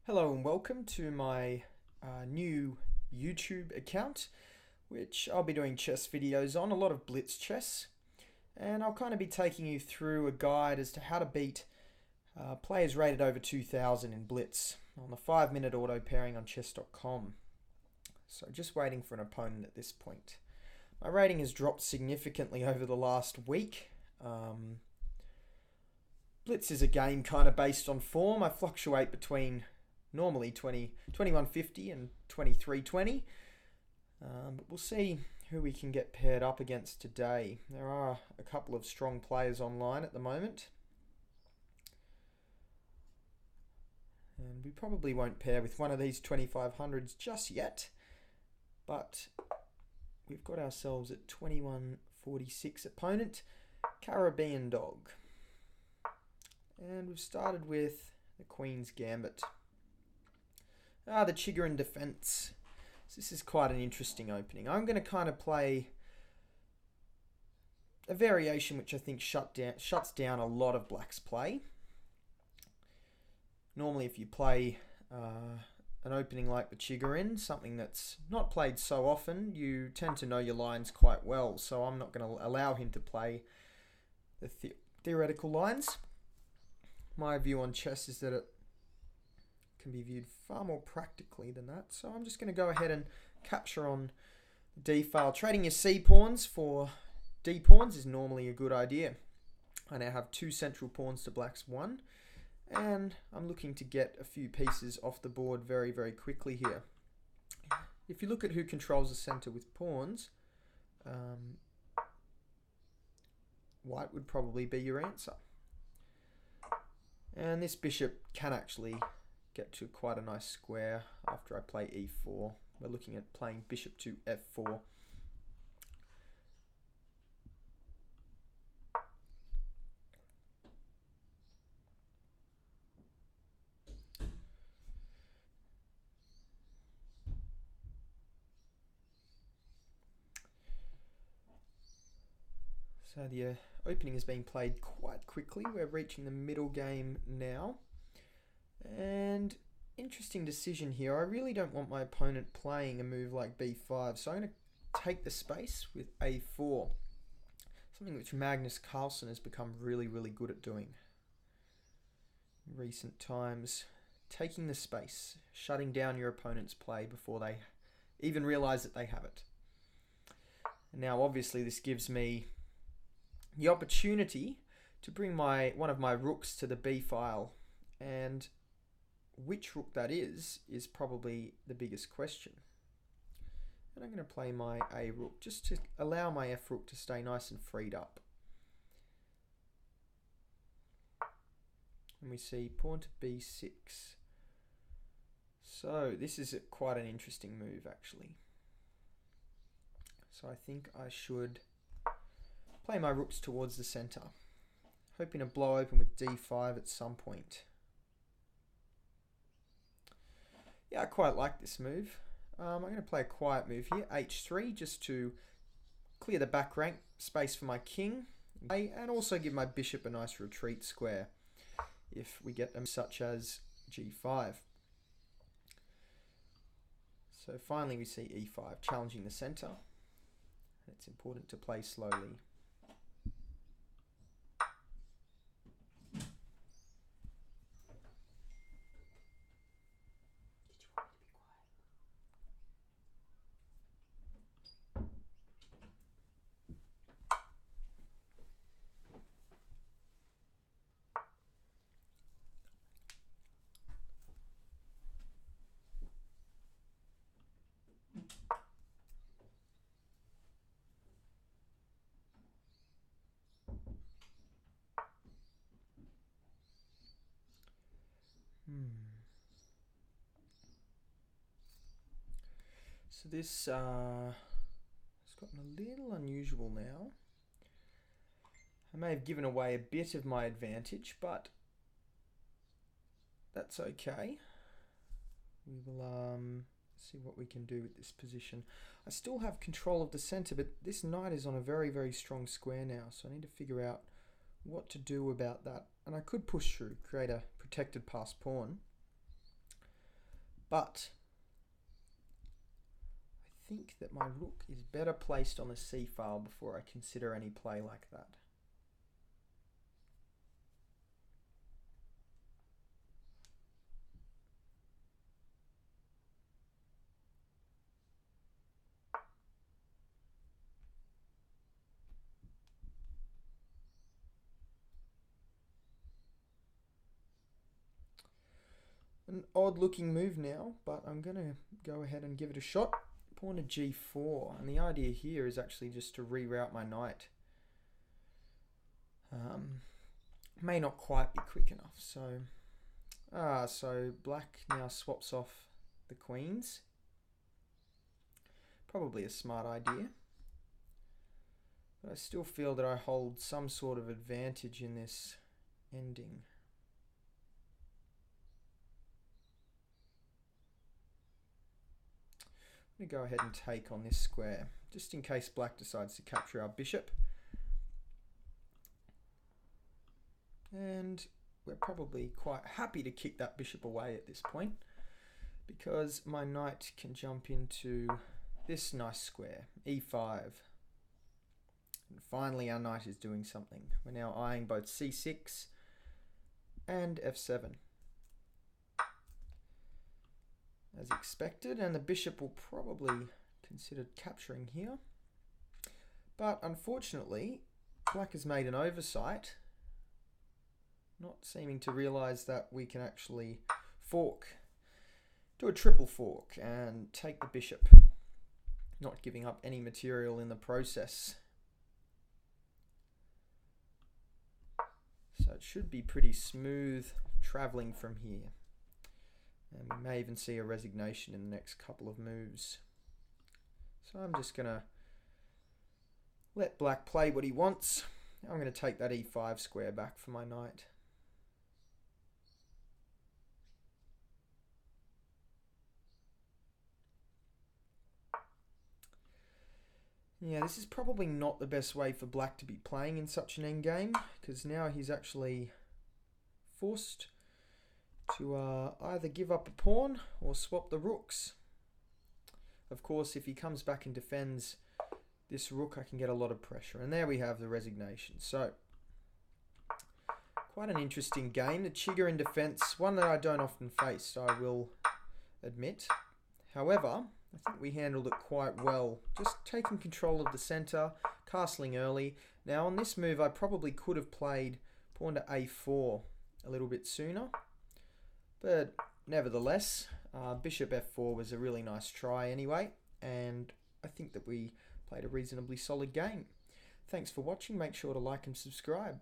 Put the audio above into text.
Hello and welcome to my new YouTube account, which I'll be doing chess videos on, a lot of Blitz chess, and I'll kind of be taking you through a guide as to how to beat players rated over 2000 in Blitz on the 5-minute auto pairing on chess.com. So just waiting for an opponent at this point. My rating has dropped significantly over the last week. Blitz is a game kind of based on form. I fluctuate between normally 2150 and 2320, but we'll see who we can get paired up against today. There are a couple of strong players online at the moment, and we probably won't pair with one of these 2500s just yet, but we've got ourselves at 2146 opponent, Caribbean Dog, and we've started with the Queen's Gambit. The Chigorin defense. So this is quite an interesting opening. I'm going to kind of play a variation which I think shuts down a lot of Black's play. Normally if you play an opening like the Chigorin, something that's not played so often, you tend to know your lines quite well. So I'm not going to allow him to play the theoretical lines. My view on chess is that it can be viewed far more practically than that. So I'm just going to go ahead and capture on D file. Trading your C pawns for D pawns is normally a good idea. I now have 2 central pawns to Black's 1, and I'm looking to get a few pieces off the board very, very quickly here. If you look at who controls the center with pawns, White would probably be your answer. And this bishop can actually get to quite a nice square after I play e4. We're looking at playing bishop to f4. So the opening is being played quite quickly. We're reaching the middle game now. And interesting decision here. I really don't want my opponent playing a move like b5, so I'm going to take the space with a4. Something which Magnus Carlsen has become really, really good at doing in recent times. Taking the space, shutting down your opponent's play before they even realize that they have it. And now obviously this gives me the opportunity to bring one of my rooks to the b file, and which rook that is probably the biggest question. And I'm going to play my a rook just to allow my f rook to stay nice and freed up. And we see pawn to b6. So this is quite an interesting move actually. So I think I should play my rooks towards the center, hoping to blow open with d5 at some point. Yeah, I quite like this move. I'm going to play a quiet move here, h3, just to clear the back rank space for my king, and also give my bishop a nice retreat square if we get them, such as g5. So finally we see e5, challenging the center. It's important to play slowly. So this has gotten a little unusual now. I may have given away a bit of my advantage, but that's okay. We will see what we can do with this position. I still have control of the center, but this knight is on a very, very strong square now, so I need to figure out what to do about that. And I could push through, create a protected passed pawn. But I think that my rook is better placed on the c file before I consider any play like that. An odd looking move now, but I'm going to go ahead and give it a shot. Pawn to g4, and the idea here is actually just to reroute my knight. May not quite be quick enough, so black now swaps off the queens. Probably a smart idea, but I still feel that I hold some sort of advantage in this ending. I'm going to go ahead and take on this square, just in case black decides to capture our bishop. And we're probably quite happy to kick that bishop away at this point, because my knight can jump into this nice square, e5. And finally our knight is doing something. We're now eyeing both c6 and f7. As expected, and the bishop will probably consider capturing here. But unfortunately, black has made an oversight, not seeming to realize that we can actually fork, do a triple fork and take the bishop, not giving up any material in the process. So it should be pretty smooth traveling from here. And we may even see a resignation in the next couple of moves. So I'm just going to let black play what he wants. I'm going to take that e5 square back for my knight. Yeah, this is probably not the best way for black to be playing in such an endgame, because now he's actually forced to either give up a pawn or swap the rooks. Of course, if he comes back and defends this rook, I can get a lot of pressure. And there we have the resignation. So, quite an interesting game. The Chigga in defense, one that I don't often face, I will admit. However, I think we handled it quite well. Just taking control of the center, castling early. Now, on this move, I probably could have played pawn to a4 a little bit sooner. But nevertheless, bishop f4 was a really nice try anyway, and I think that we played a reasonably solid game. Thanks for watching. Make sure to like and subscribe.